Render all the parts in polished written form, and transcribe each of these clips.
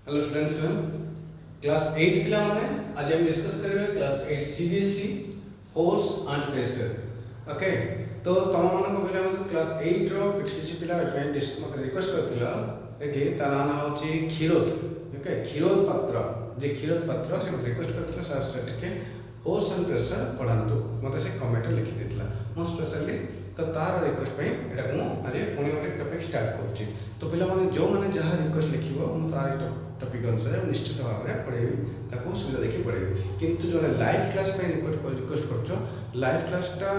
Hello students class 8 पिला माने आज हम डिस्कस करेंगे class 8 CBSE force and pressure okay. तो तम मान पिला क्लास 8 रो किछि पिला मत रिक्वेस्ट करथिला कि तार नाम होची क्षीरोद ओके। क्षीरोद पात्र जे क्षीरोद पात्र से रिक्वेस्ट करथिला सर से टिके फोर्स एंड प्रेशर पढ़ांतु मते से कमेंट लिखि देथिला मो स्पेशली तो तार रिक्वेस्ट पे एटा मु आज पुणी गोटे टॉपिक स्टार्ट करूची। तो पिला माने जो माने जहाँ रिक्वेस्ट लिखिबो मु तार टॉपिक अनुसार निश्चित भाव में पढ़ेबी ताको सुविधा देखि पढ़ेबी। किंतु जो लाइव क्लास पे रिक्वेस्ट करछो लाइव क्लासटा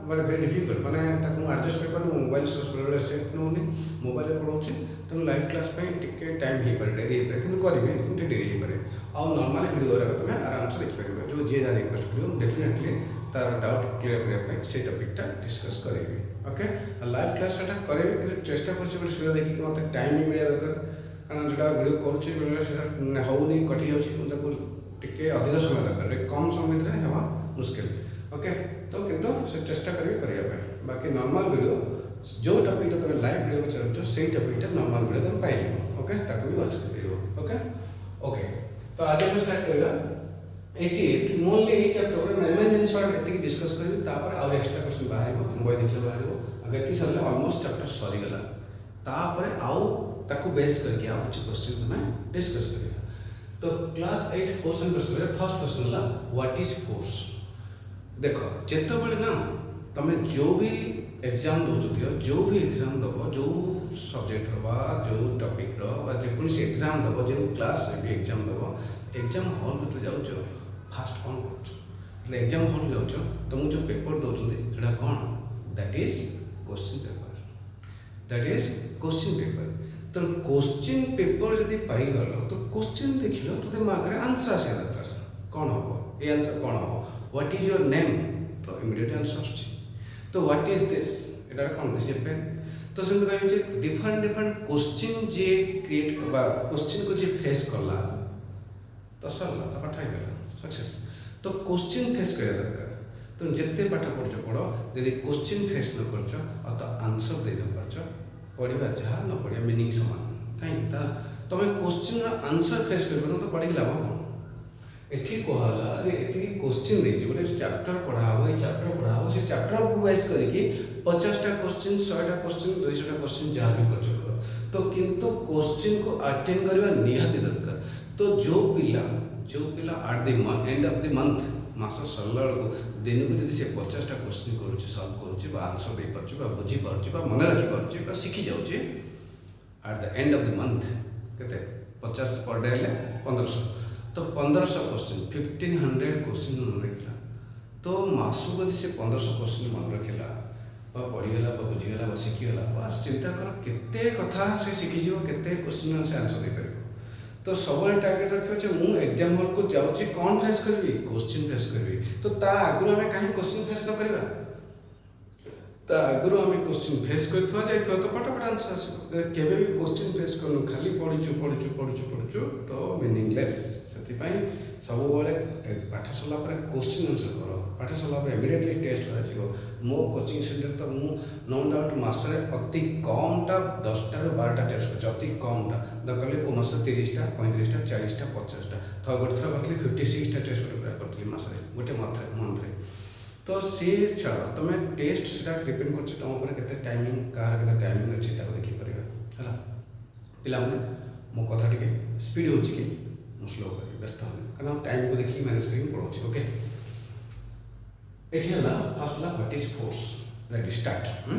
माने वेरी डिफिकल्ट माने ताको एडजस्ट कर पानु मोबाइल सोर्स सेट नोनी मोबाइल रे पढ़ौची तो लाइव क्लास पे टिके टाइम ही पर डेरी पर किंतु करिवे किंतु डेरी ही पर आ नॉर्मल वीडियो रे तुम आराम से देख परिबो। जो जे जा रिक्वेस्ट करियो डेफिनेटली तार डाउट क्लियर करबा से टॉपिकटा डिस्कस करेबी ओके। लाइव क्लास टा करेबी कि चेष्टा करछि बट सुविधा देखि मते टाइम भी मिलिया दरकार कारण जोटा वीडियो करूछि बेले होउनी कटि जाउछि ताको टिके अधिक समय दरकार कम समय रे हेबा मुश्किल ओके। तो किंतु से चेष्टा करिवे करिया पे बाकी नॉर्मल वीडियो जो टॉपिक तुम लाइव वीडियो चलछो सेही टॉपिक नॉर्मल वीडियो तुम पाइबो ओके ताको भी वाच करियो ओके ओके। तो आज हम स्टार्ट करिया एटी मोनली ए चैप्टर रे मेन जिन शॉर्ट एति डिस्कस करियो तापर और एक्स्ट्रा क्वेश्चन बाहर तुम बय देखले बाहर अगर एति सरले ऑलमोस्ट चैप्टर सरी गला तापर आउ ताको बेस करके आ कुछ क्वेश्चन तुम्हें डिस्कस करिया। तो क्लास 8 फोर्स एंड प्रेशर रे फर्स्ट क्वेश्चन ला व्हाट इज फोर्स। देखो जेतो बेले ना तमे जो भी एग्जाम दो जो भी एग्जाम दबो जो सब्जेक्ट रो जो टॉपिक रो बा जे कोन से एग्जाम दबो जो क्लास रे भी एग्जाम दबो एग्जाम हॉल में तो जाउछो फास्ट कौन कर एग्जाम हॉल जाउछो तुम जो पेपर दउछंदी सेटा कौन that is question paper that is question paper. तो क्वेश्चन पेपर यदि पाई गलो तो क्वेश्चन देखिलो तो दिमाग रे आंसर आसे दरकार कौन हो ए आंसर कौन हो व्हाट इज योर नेम तो इमीडिएट आंसर आछी। तो व्हाट इज दिस एटा कौन दिस पेन तो सेम कहि जे डिफरेंट क्वेश्चन जे क्रिएट करबा क्वेश्चन को जे फेस करला तो सरला तो पाठ गला सक्सेस। तो क्वेश्चन फेस करे दरकार तुम जिते पाठ पढ़ो पढ़ो यदि क्वेश्चन फेस न करछो और तो आंसर दे न पारछो पढ़िबा जहाँ न पढ़िया मीनिंग समान कहीं तुम क्वेश्चन आंसर फेस कर तो पढ़ी लाभ कौन एठी कहला जे एति क्वेश्चन देछि गोटे चैप्टर पढ़ाबो ए चैप्टर पढ़ाबो से चैप्टर को बेस करके 50टा क्वेश्चन 100टा क्वेश्चन 200टा क्वेश्चन जहाँ भी करछो करो तो किंतु क्वेश्चन को अटेंड करबा निहाती दरकार। तो जो पिला at the end of the month मास सरला को दिन को जदि से 50टा क्वेश्चन करूछि सॉल्व करूछि बा आंसर दे परछि बा बुझी परछि बा मन रखि परछि बा सिखि जाउछि at the end of the month केते 50 पर डे ले 1500 तो 1500 क्वेश्चन 1500 क्वेश्चन मन रखिला तो मासु को से 1500 क्वेश्चन मन रखिला बा पढ़ीगला बा बुझीगला बा सिखिगला बस चिंता कर केते कथा से सिखि जीव केते क्वेश्चन से आंसर दे परिबो। तो सब टार्गेट रखियो जे मु एग्जाम हॉल को जाउची कोन फेस करबी क्वेश्चन फेस करबी तो ता आगु हमें काहे क्वेश्चन फेस न करबा ता आगु हमें क्वेश्चन फेस करथवा जाइथवा तो फटाफट आंसर आसो केबे भी क्वेश्चन फेस करनु खाली पढिचु तो मीनिंगलेस सेति पई सब बेले पाठ सला पर क्वेश्चन आंसर करो पाठ सला पर इमीडिएटली टेस्ट करा जिवो मो कोचिंग सेंटर तो मु नो डाउट मासरे अति कमटा 10टा रो 12टा टेस्ट कर अति कमटा दकले को मास 30टा 35टा 40टा 50टा तो गोटे थर करथली 56टा टेस्ट करथली मासरे गोटे मंथ रे। तो से छाड़ तुम टेस्ट सेटा डिपेंड कर तुम ऊपर केते टाइमिंग कार केते टाइमिंग अछि ताको देखि परिबा हला पिला मो कथा टिके स्पीड होछि कि मो स्लो करी व्यस्त होनी कारण टाइम को देखि मैनेज करी पड़ो ओके। एठी हला फर्स्ट ला what is force let start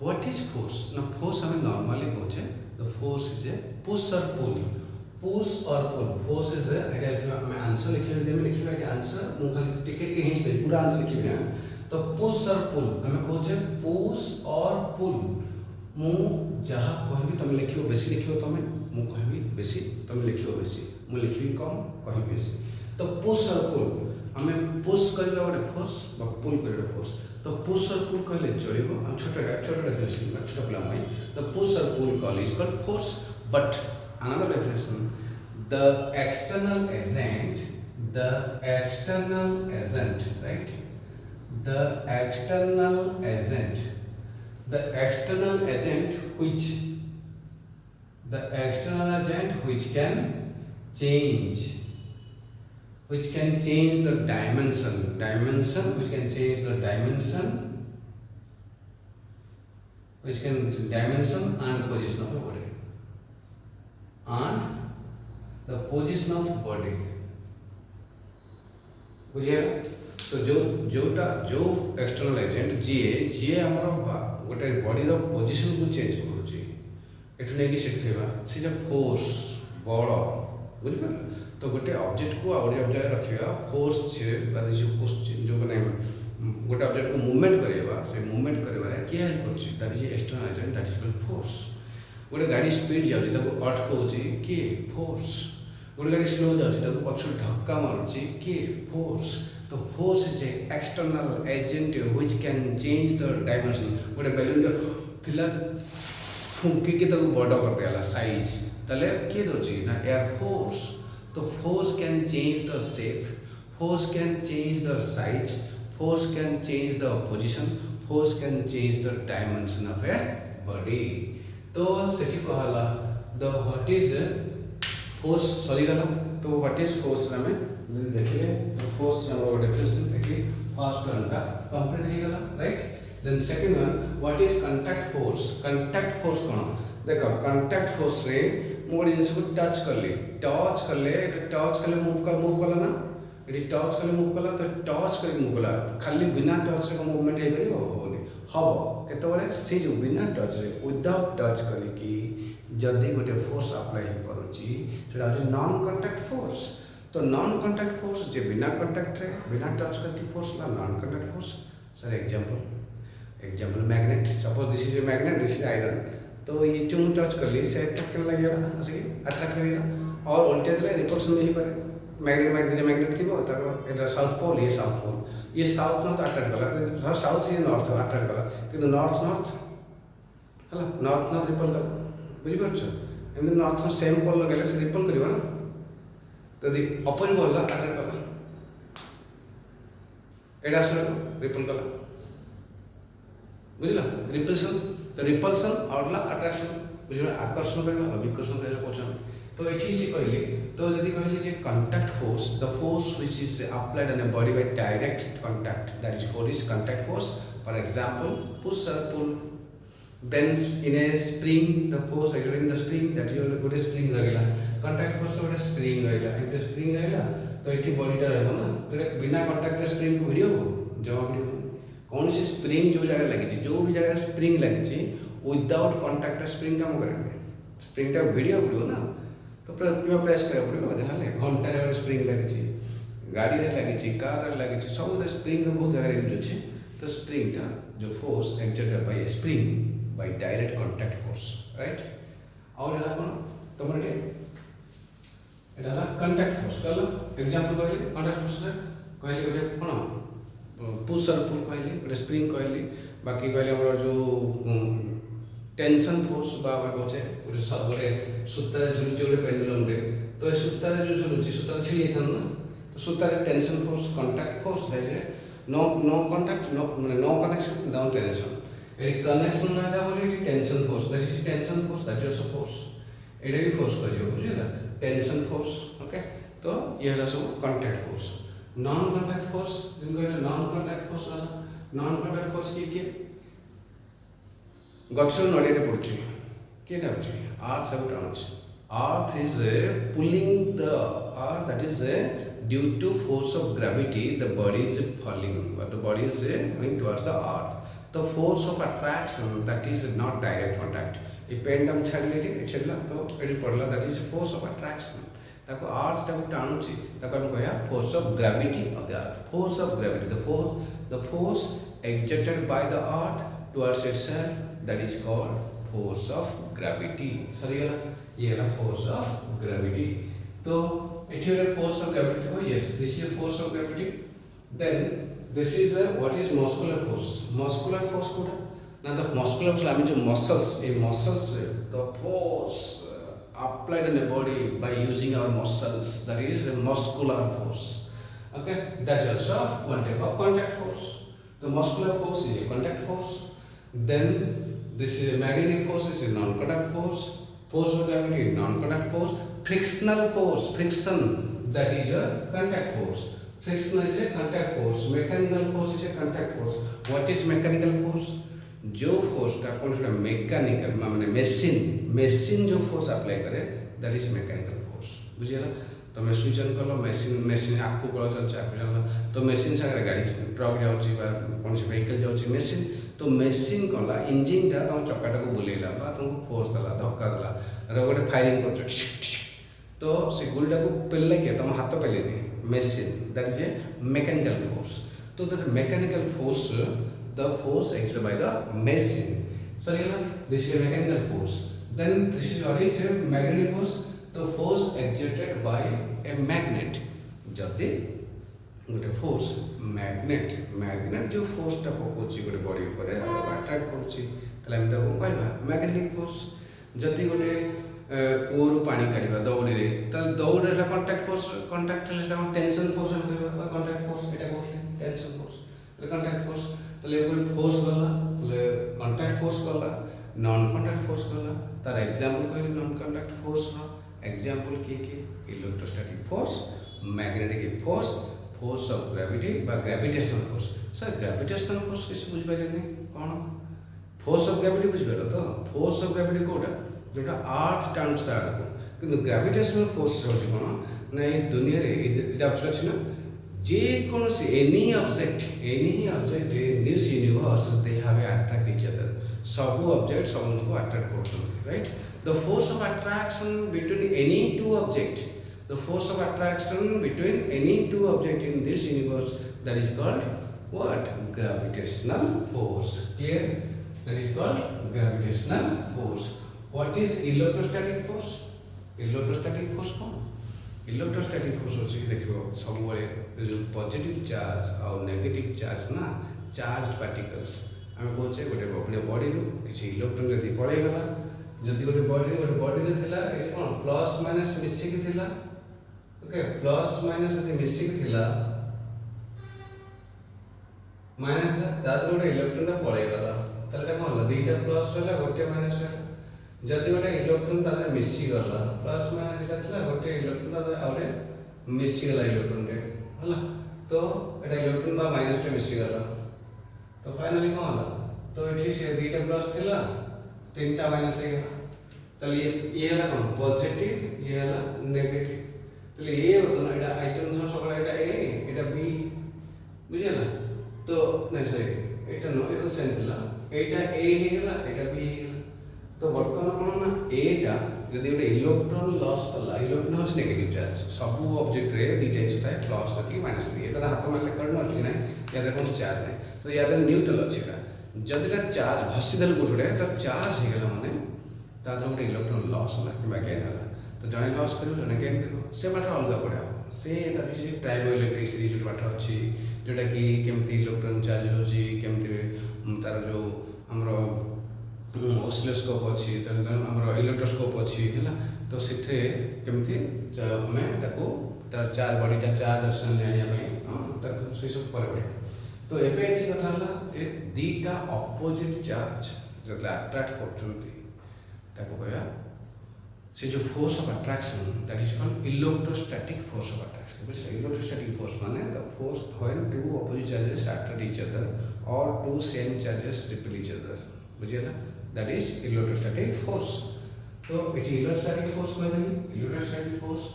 what is force ना फोर्स हमें नॉर्मली कहछे the force is a push और पुल फोर्स इज ए एटा मैं आंसर लिखिले दे में लिखिबा के आंसर मु खाली टिके के हिंट्स दे पूरा आंसर लिखिबे ना तो पुश और पुल हमें कहछे पुश और पुल मु जहाँ कहबी तुम लिखियो बेसी लिखियो तुम मु कहबी बेसी तुम लिखियो बेसी मु लिखिबी कम कहबी बेसी। तो पुश और पुल हमें पुश करबा गोटे फोर्स बा पुल करबा फोर्स तो पुश और पुल कहले चलिबो हम छोटा डेफिनेशन छोटा पिला में द पुश और pull call is called force but another definition the external agent right the external agent which can change, which can change the dimension, which can change the dimension, which can dimension and position of the body, and the position of body. बुझे तो जो external agent जी आमर गोटे body रो position को change करूची एठु नै कि सिखथेबा से जे फोर्स बल बुझ पर तो गोटे ऑब्जेक्ट को और ऑब्जेक्ट रखिया फोर्स छे बा जो माने गोटे ऑब्जेक्ट को मूवमेंट करेबा से मूवमेंट करेबा रे के हेल्प करची that is external agent that is called force गोटे गाड़ी स्पीड जाउची ताको अटकाउची के फोर्स गोटे गाड़ी स्लो जाउची ताको पछ धक्का मारुची के फोर्स तो force is A external agent which can change the dimension गोटे बैलून थिला फुंकी के ताको बड़ कर देला साइज तले के दोची ना एयर फोर्स तो force can change the shape force can change the size force can change the position force can change the dimension of a body तो सेठी कहला the what is force sorry गला तो what is force में जब देखिए तो force हमर definition देखिए फर्स्ट वन का कंप्लीट हो गला right then second one what is contact force कोन देखो कांटेक्ट फोर्स रे मोर जिनिस को टच करले मूव कला ना यदि टच करले मूव कला तो टच करके मूव कला खाली बिना टच रे मूवमेंट हे परिबो होनी हबो केतबेले से जो बिना टच रे विदाउट टच करके जदि गोटे फोर्स अप्लाई हो परुची सेटा जे नॉन कांटेक्ट फोर्स तो नॉन कांटेक्ट फोर्स जे बिना कांटेक्ट रे बिना टच करके फोर्स ला non contact force sir example magnet suppose this is a magnet this is iron तो ये जो टच कर ली से अट्रैक्ट करने लग गया असि अट्रैक्ट कर गया और उल्टे दिले रिपल्शन नहीं पारे मैग्नेट थी तार एटा साउथ पोल ये साउथ नॉर्थ अट्रैक्ट कला साउथ ये नॉर्थ अट्रैक्ट कला किंतु नॉर्थ हला नॉर्थ रिपल कर बुझी परछ एमन नॉर्थ सेम पोल लगले से रिपल करियो ना यदि अपोजिट पोल अट्रैक्ट कला एटा सर रिपल कला बुझला रिपल्सन और अट्रैक्शन बुझला आकर्षण करबा विकर्षण करबा कोचन तो एठी से कहली तो यदि कहली जे contact force the force which is applied on a body by direct contact that is force is contact force for example push और pull then in a spring the force acted in the spring that is गोटे spring रहला contact force गोटे spring रहला एते spring रहला तो एठी बॉडीटा रहबो ना तो बिना कांटेक्ट स्प्रिंग को वीडियो जवाब वीडियो कौन सी स्प्रिंग जो जगह लगी जो भी जगह स्प्रिंग लगी विदाउट कांटेक्ट स्प्रिंग काम करेंगे स्प्रिंग टा वीडियो पड़ो ना तो प्रेस करे पड़ो जहाँ घंटा रे स्प्रिंग लगी गाड़ी रे लगी कार रे लगी सब स्प्रिंग रे बहुत जगह यूज अच्छे तो स्प्रिंग टा जो force exerted by a spring by direct contact force right और एला कोन तमर के एला कांटेक्ट फोर्स कल एग्जांपल कहली कांटेक्ट फोर्स रे कहली गोटे कोन पुश और पुल कहली गोटे स्प्रिंग कहली बाकी कहली हमर जो टेंशन फोर्स बा कहचे गोटे सूता झुलुची गोटे पेंडुलम रे तो सूता जो झुलुची सूता छिड़ी थन ना तो सूता tension force contact force that no contact no connection down tension एडी कनेक्शन ना जा बोले tension force that is tension force that is a force एडी भी फोर्स करियो बुझिला टेंशन फोर्स ओके तो ये हला सब कांटेक्ट फोर्स नॉन कांटेक्ट फोर्स जिनको non contact force non contact force की गच्छ नड़िया पड़ुची केटा होची अर्थ सब टाउच earth is pulling the earth that is due to force of gravity the body is falling but the body is going towards the earth the force of attraction that is not direct contact ये पेंडम छेड़ला तो एडी पड़ला that is force of attraction ताको earth ताको टाणुची ताको हम कहया force of gravity of the earth force of gravity the force exerted by the earth towards itself that is called force of gravity सही है ये है force of gravity तो इट है force of gravity oh yes this is force of gravity then this is what is muscular force code ना the muscular force I mean जो muscles the force applied in the body by using our muscles that is a muscular force okay that is also one type of contact force the muscular force is a contact force then this is a magnetic force is a non-contact force force of gravity, non-contact force, frictional force, friction, that is a contact force. Friction is a contact force, mechanical force is a contact force. What is mechanical force? जो फोर्सटा कौन सा mechanical माने machine जो force apply करे that is mechanical force बुझिला तुम switch on कल machine आखु कल चलছে आखु चलला तो मेसिन सागरे गाड़ी ट्रक जाउची बा कौन सी व्हीकल जाउची मेसिन तो मेसिन कला इंजिन टा तुम चक्काटा को बुलेला बा तुमको फोर्स दला धक्का दला रे गोटे फायरिंग करछ तो से गुलटा को पेले के तुम हाथ पेलेनी machine that is a mechanical force तो that mechanical force the force exerted by the machine. So this is a mechanical force. Then this is what is a magnetic force. The force exerted by a magnet. जदि गोटे force magnet जो force टा पकोची गोटे body ऊपर attract करूची तले हम ताको कहबा मैग्नेटिक फोर्स जदि गोटे कोरु पानी काढिबा दौड़ी रे त दौड़ रे कांटेक्ट हेले टेंशन फोर्स हम कहबा कांटेक्ट फोर्स एटा कहथि टेंशन फोर्स रे कांटेक्ट फोर्स तले कोई फोर्स गला तले कांटेक्ट फोर्स गला नॉन कांटेक्ट फोर्स गला तार एग्जांपल कहली नॉन कांटेक्ट फोर्स रो एग्जांपल के electrostatic force magnetic force force of gravity बा ग्रेविटेशनल फोर्स सर ग्रेविटेशनल फोर्स किसी बुझ पारेनी कोन फोर्स ऑफ ग्रेविटी बुझ पारो तो फोर्स ऑफ ग्रेविटी कोडा जोटा अर्थ टाइम्स द अर्थ किंतु ग्रेविटेशनल फोर्स होची कोन नै दुनिया रे इटा अछि ना जे कौन see any object in this universe they have attract each other सब ऑब्जेक्ट सब को अट्रैक्ट करते right the force of attraction between any two object the force of attraction between any two object in this universe that is called what gravitational force clear that is called gravitational force what is electrostatic force कौन electrostatic force होची देखिबो सब बळे जो positive charge और negative charge ना charge particles हम कहचे गोटे अपने body रो किछि इलेक्ट्रॉन जदी पळे गला जदी गोटे बॉडी रे थिला ए कोन प्लस माइनस मिसी के थिला ओके प्लस माइनस जदी मिसी के थिला माइनस ताद गोटे इलेक्ट्रॉन रा पळे गला तले कोन होला दुईटा प्लस होला गोटे माइनस होला जदि गोटे इलेक्ट्रॉन तादरे मिसी गला प्लस माइनस दिला थिला गोटे इलेक्ट्रॉन तादरे आउटे मिसी गला इलेक्ट्रॉन रे होला तो एटा इलेक्ट्रॉन बा माइनस टे मिसी गला तो फाइनली कोन होला तो एठी से दुईटा प्लस थिला तीनटा माइनस हे गला तले ये होला कोन पॉजिटिव ये होला नेगेटिव तले ये होतो ना एटा आइटम धरो सकला एटा ए एटा बी बुझिला तो नै सॉरी एटा नो एटा सेम थिला एटा ए हे गला एटा बी हे तो वर्तमान कोन ना एटा यदि गोटे इलेक्ट्रॉन लॉस कला इलेक्ट्रॉन हस नेगेटिव चार्ज सब ऑब्जेक्ट रे दुईटा इच थाए प्लस थी माइनस थी एटा हाथ मारले कर्ण अछि नै यादे कोन चार्ज नै तो यादे न्यूट्रल अछि का जदिला चार्ज भसी देल गुटुडे तो चार्ज हे गेला माने तादर गोटे इलेक्ट्रॉन लॉस होला कि गेन होला तो जने लॉस करियो जने गेन करियो से मात्र अलगा पडा से एटा किछि टाइम इलेक्ट्रिक सीरीज पाठ अछि जेटा कि केमती इलेक्ट्रॉन चार्ज होछि केमती तार जो हमरो ऑसिलोस्कोप अछि हमर इलेक्ट्रोस्कोप अछि हैला तो सेठे केमती माने ताको तार चार्ज बॉडीटा चार्ज असन जानिया पई ताको से सब पर पड़े तो एबे एथि कथा हला ए दीटा ऑपोजिट चार्ज जतला अट्रैक्ट करचुंती ताको कहया से जो force of attraction that is called electrostatic force of attraction which electrostatic force माने the force when two opposite charges attract each other और two same charges repel each other बुझियला that is electrostatic force so it is electrostatic force कहली electrostatic force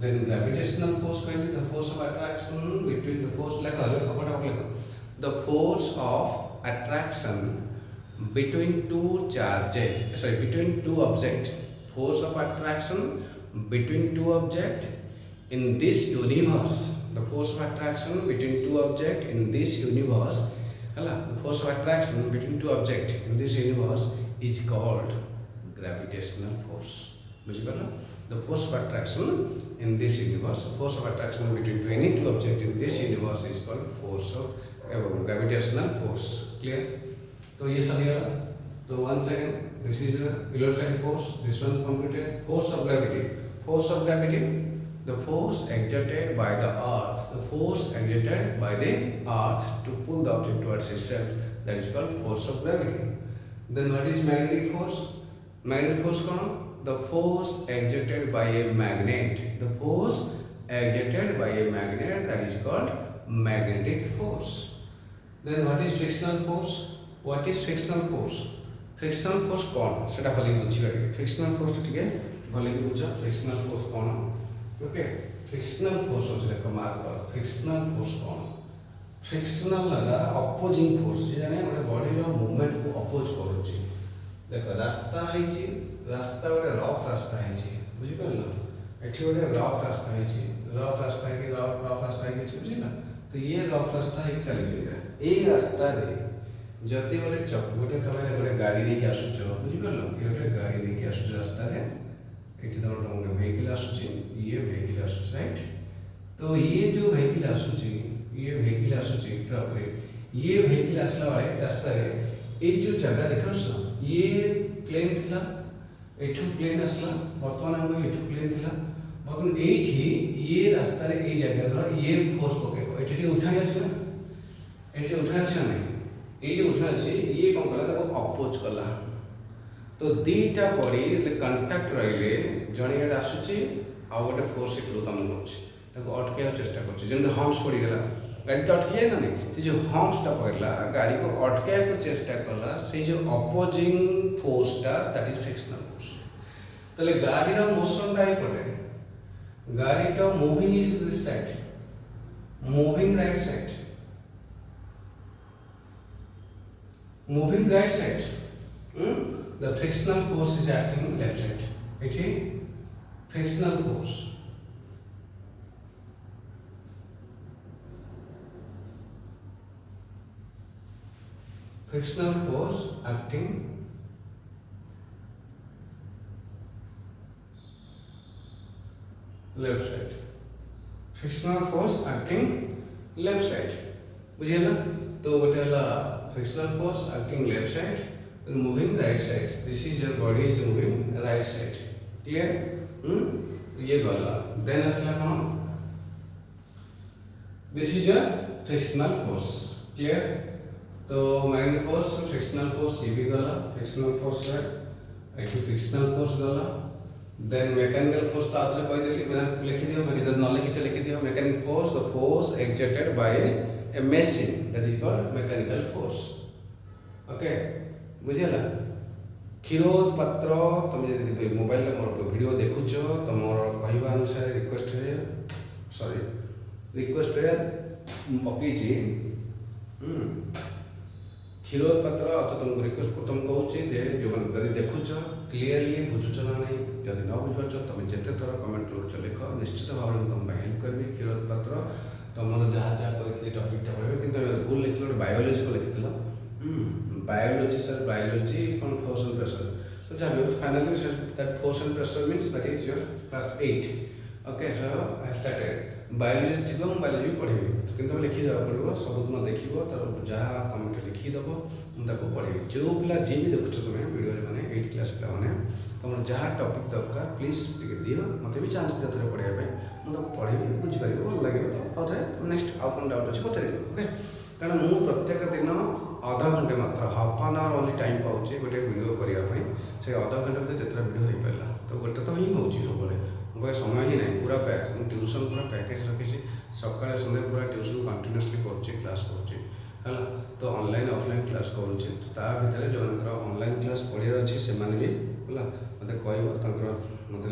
then gravitational force कहली the force of attraction between the force the force of attraction between two charges between two objects force of attraction between two objects in this universe the force of attraction between two objects in this universe the force of attraction between two objects in this universe is called gravitational force. The force of attraction in this universe, force of attraction between any two objects in this universe is called force of gravitational force. Clear? So ये सब ये तो once again this is electrostatic force. This one completed. Force of gravity. Force of gravity. The force exerted by the earth. The force exerted by the earth to pull the object towards itself. That is called force of gravity. Then what is magnetic force? Magnetic force कौन? the force exerted by a magnet, the force exerted by a magnet, that is called magnetic force. Then what is frictional force? What is frictional force? Frictional force कौन सेटा भले बुझिबा frictional force टिके भले बुझ frictional force कौन okay frictional force होचे देखो mark कर frictional force कौन frictional लगा opposing force जे जाने गोटे बॉडी रो मूवमेंट को अपोज करूची देखो रास्ता है जी रास्ता गोटे रफ रास्ता है जी बुझि परलो एठी गोटे रफ रास्ता है जी रफ रास्ता है कि रफ रास्ता है कि बुझिला तो ये रफ रास्ता है चली चली ए रास्ता रे जति गोटे गोटे तुम गोटे गाड़ी नहीं आसुच बुझिपार ये गोटे गाड़ी नहीं आसुच रास्ता ये तुम गोटे भेहिकल आसूँ ये भेहिकल आसूँ राइट तो ये जो भेहिकल आसूँ ये भेहिकल आसूँ ट्रक रे ये भेहिकल आसला बेले रास्ता ये जो जगह देख ये प्लेन थिला एठू प्लेन आसला बर्तमान हम एठू प्लेन थिला बर्तमान ये रास्ता रे ये जगह ये फोर्स पकेब ये उठाणी अच्छे ना ये उठाणी अच्छे ना ये जो उठना अच्छे ये कौन कला अपोज कला तो दीटा पड़ी कंटाक्ट रही जड़े आसूँ आउ गोटे फोर्स इटू कम कर अटक चेष्टा कर हम्स पड़गला गाड़ी तो अटकी जाए ना नहीं जो हम्सटा पड़ला गाड़ी को अटका को चेष्टा कला से जो अपोजिंग फोर्सटा दैट इज फ्रिक्शनल फोर्स ताले गाड़ी रो मोशनटा ही पड़े गाड़ी तो moving is this side moving right side moving right side the frictional force is acting left side it is frictional force acting left side frictional force acting left side बुझिएला तो गोटे हला frictional force acting left side and moving right side this is your body is moving right side clear ये गला then असला कौन this is your frictional force clear तो magnetic force frictional force ये भी गला frictional force है ऐठी frictional force गला then mechanical force तो आपने कोई देली मैंने लिखी दियो मैं इधर न लिखी चले लिखी दियो mechanic force the force exerted by a machine that is called mechanical force okay बुझिला क्षीरोद पत्र तुम जदि मोबाइल रे मोर वीडियो देखुछ तमोर कहबा अनुसार रिक्वेस्ट रे पपीजी क्षीरोद पत्र तो तुमको रिक्वेस्ट को तुम कहूँ जे जो जदि देखुछ क्लियरली बुझुछ ना नहीं जदि न बुझपारछ तुम जेते थर कमेंट करूछ लिख निश्चित भाव में तुम हेल्प करबी क्षीरोद पत्र तुमर जहाँ जहाँ कहते टपिकटा पढ़े कि भूल लिखल गोटे बायोलोजी को लिखी बायोलोजी सर बायोलोजी कौन फोर्स एंड प्रेशर तो जहाँ भी finally that force and pressure means that is your class 8 okay so I have started biology थी मुझे बायोलोजी पढ़ी कि लिखी देवा पड़ो सबुदिन देख तर जहाँ कमेंट लिखिदेव मुझे पढ़ी जो पिला जी भी देखुच तुम्हें वीडियो मैंने 8 क्लास पिला मैंने तुम जहाँ टपिक दरकार प्लीज टे दियो मत भी चान्स दियो थे पढ़ाई मुझे पढ़ी बुझीपार भल लगे तो थे नेक्स्ट आउ कौन डाउट अच्छे पचार ओके कारण मुझे प्रत्येक दिन आधा घंटे मात्र half an hour only time पाऊँ गोटे वीडियो करने से आधा घंटे भितर जितना वीडियो हो पारा तो गोटे तो ही हो सब मोबाइल समय ही ना पूरा पैक मुझे ट्यूशन पूरा पैकेज रखी सकाଳେ सन्ध्या पूरा ट्यूशन कंटिन्यूअसली कर क्लास कर तो ऑनलाइन ऑफलाइन क्लास करुँचे ता भितर जो ऑनलाइन क्लास पढ़ार अच्छे से भी है मत कह मत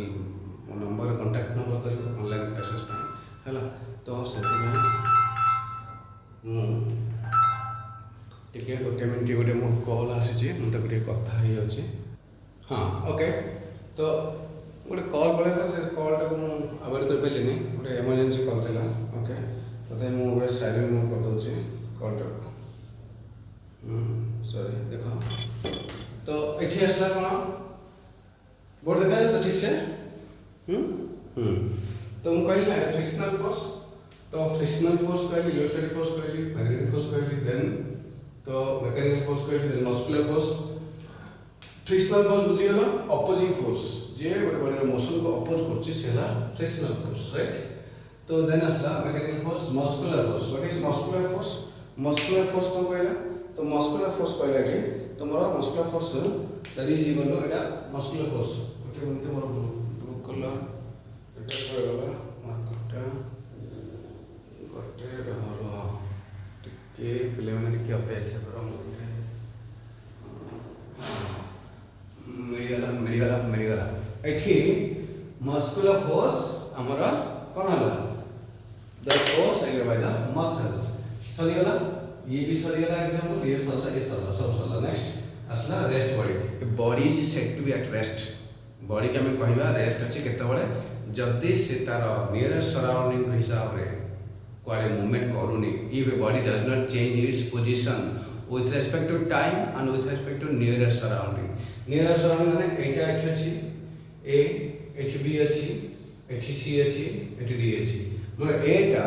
मो नंबर कंटाक्ट नंबर कर ऑनलाइन क्लासेस है तो से टे गोटे मिनट गोटे मो कॉल आसी मुझे कथा ही अच्छे हाँ ओके तो गोटे कॉल पड़ा से कॉलटा को अवॉइड कर पारे गोटे इमरजेंसी कॉल था ओके तथा मुझे साइलेंट मोड कर दूसरी कॉलटा सॉरी देख तो ये आसला कौन बोर्ड देखा तो ठीक से तो मुझे कहली फ्रिक्शनल फोर्स तो फ्रिक्शनल फोर्स कहली इलेक्ट्रोस्टैटिक फोर्स कहली मैग्नेटिक फोर्स कहली देन तो मैकेनिकल फोर्स कहली then muscular force frictional force बुझीगला अपोजिंग फोर्स जे गोटे बॉडी मोशन को अपोज करछि सेला फ्रिक्शनल फोर्स राइट तो देन आसला mechanical force muscular force what is muscular force कौन कहला तो मस्कुलर फोर्स कहला एठी तुमरा muscular force that is equal to एटा मस्कुलर फोर्स गोटे मिनट मोर ब्लू कलर एटा पड़गला मार्करटा गोटे टिके पिले मैंने टिके अपेक्षा कर मिलगला एठी मस्कुलर फोर्स हमर कोन हला the force acted by the muscles सरीगला ये भी सरीगला एग्जांपल ये सरला सब सरला नेक्स्ट असला rest body is set to be at rest body के हमें कहवा रेस्ट अच्छे केतबळे जदी से तार नियरेस्ट सराउंडिंग हिसाब रे कोआडे मूवमेंट करूनी if body does not change its position with respect to time and with respect to nearest surrounding माने एटा एठी अछि ए एठी बी अछि एठी सी अछि एठी डी अछि माने एटा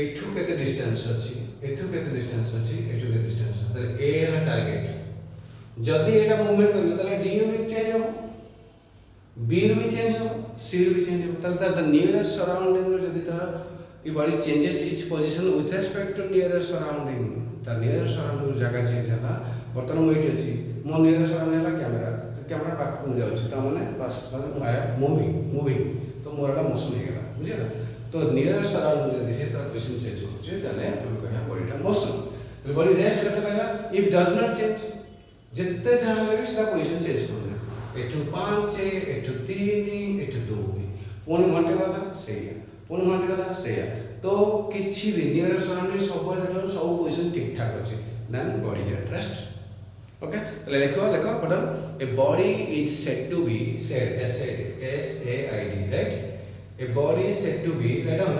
एठू केते डिस्टेंस अछि एठू केते डिस्टेंस अछि एठू केते डिस्टेंस त ए है टारगेट जदी एटा मूवमेंट करियो तले डी भी चेंज हो बी भी चेंज हो सी भी चेंज हो तले द नियरेस्ट सराउंडिंग रो जदी तार ई body changes its position with respect to nearest surrounding ता नियरेस्ट सराउंडिंग जगह चेंज होला बर्तन मु एठी अछि मो नियरेस्ट सराउंडिंग होला कैमरा तो कैमरा पाख को जाउछि त माने बस माने आई एम मूविंग तो मोरला मोशन हे गेला बुझिला तो नियरेस्ट सराउंडिंग जदी से तार पोजीशन चेंज होछि तले हम कहया बॉडीटा मोशन तो बॉडी रेस्ट करते रहेगा इफ डज नॉट चेंज जितते जहां लगे सीधा पोजीशन चेंज करना एठू 5 एठू 3 एठू 2 पुणी घंटे गला सेया पुणी घंटे गला सेया तो किछि भी नियरेस्ट सराउंडिंग सब देखलो सब पोजीशन ठीक ठाक अछि then body is at rest okay लेखो button a body is set to be set as a I D right a body is set to be right down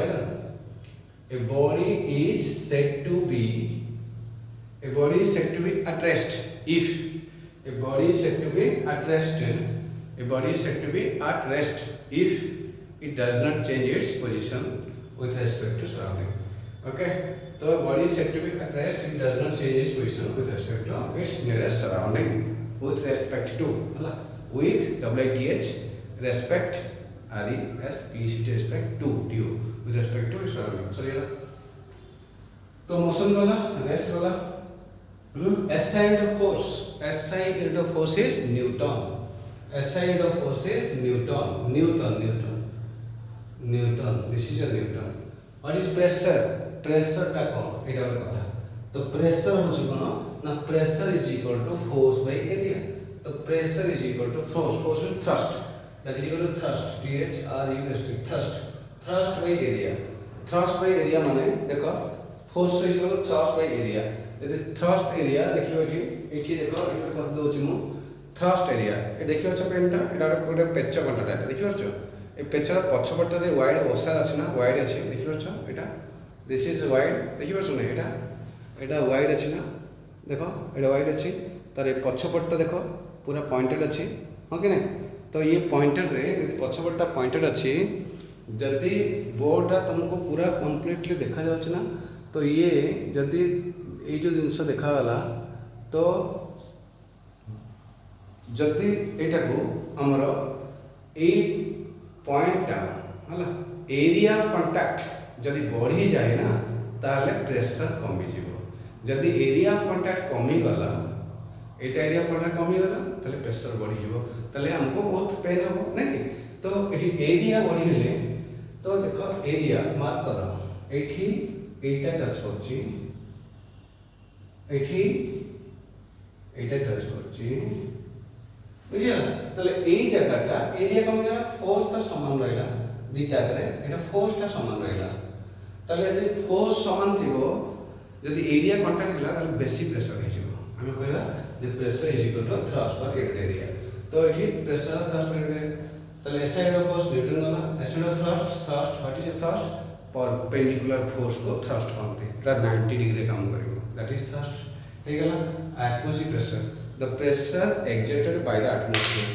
a body is set to be at rest if a body is said to be at rest a body is said to be at rest if it does not change its position with respect to surrounding okay so body is said to be at rest if it does not change its position with respect to its nearest surrounding with respect to hala with wth respect respect to with respect to its surrounding sorry तो motion वाला rest वाला SI into force is Newton. SI into force is Newton. This is a Newton. What is pressure? Pressure का कौन? इधर वाला कथा. तो pressure हो चुका ना pressure is equal to force by area. तो pressure is equal to force with thrust. That is equal to thrust. Thrust by area. Thrust by area माने देखो force is equal to thrust by area. यदि thrust area देखियो एठी देखो एठी कत दोछि मु थ्रस्ट एरिया ए देखियो छ पेनटा एटा गोटे पेच कंटाटा देखियो छ ए पेचर पछपट रे वाइड ओसा अछि ना वाइड अछि देखियो छ एटा दिस इज वाइड देखियो छ ना एटा वाइड अछि ना देखो एटा वाइड अछि तारे पछपट देखो पूरा पॉइंटेड अछि हां कि नै तो ये पॉइंटेड रे यदि पछपटटा पॉइंटेड अछि जदी बोर्डटा तुमको पूरा कंप्लीटली देखा जाउछ ना तो ये जदी ये जो जिनस देखा गला तो जदि एटा को हमर ए पॉइंटटा हला एरिया ऑफ कांटेक्ट जदि बढ़ी जाए ना ताले प्रेशर कमी जीवो जदि एरिया ऑफ कांटेक्ट कमी गला एटा एरिया ऑफ कांटेक्ट कमी गला ताले प्रेशर बढ़ी जीवो ताले हमको बहुत पेन हो नहीं तो एठी एरिया बढ़िले तो देखो एरिया मार्क करो एठी एटा टच करछि एठी एटा टच करछि बुझिया तले एई जगहटा एरिया कम गला फोर्स त समान रहला दिटा करे एटा फोर्स ता समान रहला तले यदि फोर्स समान थिबो यदि एरिया कांटेक्ट गला तले बेसी प्रेशर हे जिवो हम कहला the pressure is equal to thrust per unit area तो एठी प्रेशर थ्रस्ट पर यूनिट तले साइड ऑफ फोर्स न्यूटन गला side of thrust what is thrust perpendicular force को थ्रस्ट कहते हैं 90 डिग्री काम करिवो that is thrust हे गला atmospheric pressure the pressure exerted by the atmosphere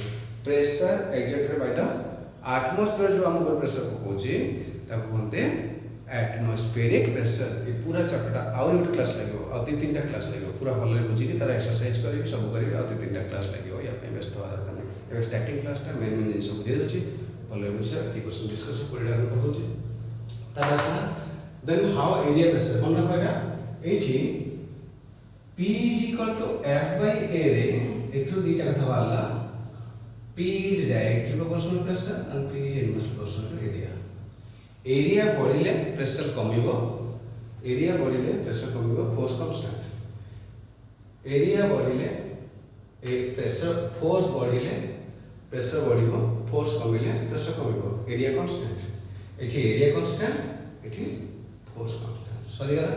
जो हम ऊपर प्रेशर पकोछि ता कोनते atmospheric pressure ए पूरा चैप्टरटा आउर एक क्लास लागो आ तीन तीनटा क्लास लागो पूरा भले बुझी के तार एक्सरसाइज करिवि सब करिवि आ तीनटा क्लास लागो या पे व्यस्त हो दरकार नै ए स्टार्टिंग क्लासटा मेन जिंस बुझे अछि भले बुझे की क्वेश्चन डिस्कस करिला हम कहूछि तार असना देन हाउ एरिया प्रेशर कोन रखा एठी P is equal to F by A रे एथु दीटा कथा वाला P is directly proportional to pressure and P is inversely proportional to area. Area बढ़िले pressure कमिबो, area बढ़िले pressure कमिबो, force constant. Area बढ़िले pressure force बढ़िले pressure बढ़िबो, force कमिले pressure कमिबो. Area constant. एठी area constant, एठी force constant. Sorry यार.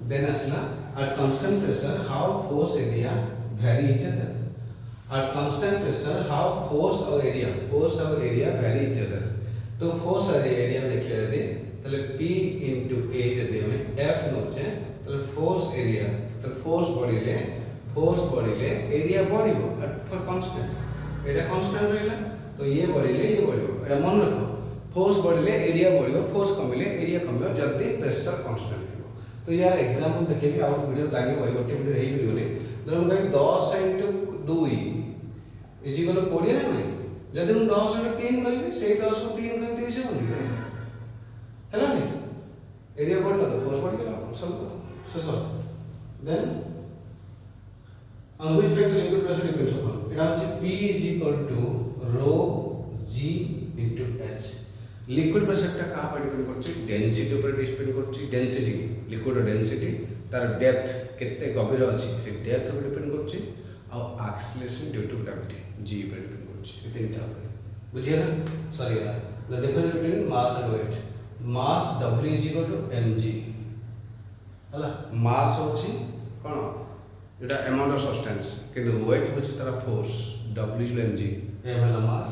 Then asla at constant pressure how force area vary each other. At constant pressure how force और area vary each other. तो force और area में लिखिए यदि तले P into A यदि हमें F नोचे तले force area तले force बढ़िले area बढ़िबो at for constant Etah constant रहेला तो ये बढ़िबो एटा मन रखो force बढ़िले area बढ़िबो force कमिले area कमिबो जल्दी pressure constant थिबो. तो यार एग्जांपल देखिए आउट वीडियो लागे वही गोटे वीडियो रही वीडियो ने धरम कहीं 10 into 2 इज इक्वल टू 20 ना नहीं जदि हम 10 into 3 करबे सेही 10 को 3 कर 30 होनी हैला नहीं एरिया बढ़ला तो फोर्स बढ़ गेला सब so then on which factor liquid pressure depends upon এটা হচ্ছে P is equal to rho g into h liquid প্রেসারটা কার উপর ডিপেন্ড করছে ডেনসিটি উপরে ডিপেন্ড করছে ডেনসিটি লিকুইডর ডেনসিটি তার ডেপথ কেতে গভীর আছে সেই ডেপথ উপরে ডিপেন্ড করছে আর acceleration due to gravity g উপরে ডিপেন্ড করছে এই তিনটা উপরে বুঝিয়ে না সরি না the difference between mass and weight mass w is equal to mg হলা মাস হচ্ছে কোন এটা অ্যামাউন্ট অফ সাবস্টেন্স কিন্তু ওয়েট হচ্ছে তার force w is mg m হলা মাস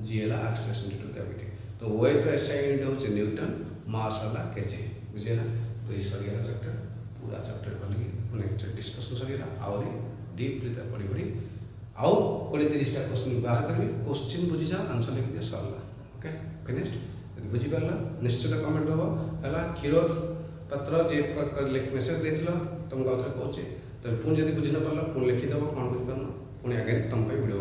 g হলা অ্যাক্সিলারেশন ডিউ টু গ্র্যাভিটি तो वेट पर SI यूनिट होचे न्यूटन मास वाला केजी बुझे ना तो ये सरिया चैप्टर पूरा चैप्टर वाली माने डिस्कशन सरिया और डीपली त पड़ी आउ 20-30 टा क्वेश्चन बाहर करबी क्वेश्चन बुझी जा आंसर लिख दे सरला ओके फिनिश्ड यदि बुझी परला निश्चित कमेंट दबो हला खीरोद पत्र जे कर लिख मैसेज देथिलो तुम गाउथरे पहुंचे तो पुन यदि बुझी न परला पुन लिखि दबो कोन बुझी परना पुन अगेन तुम पे वीडियो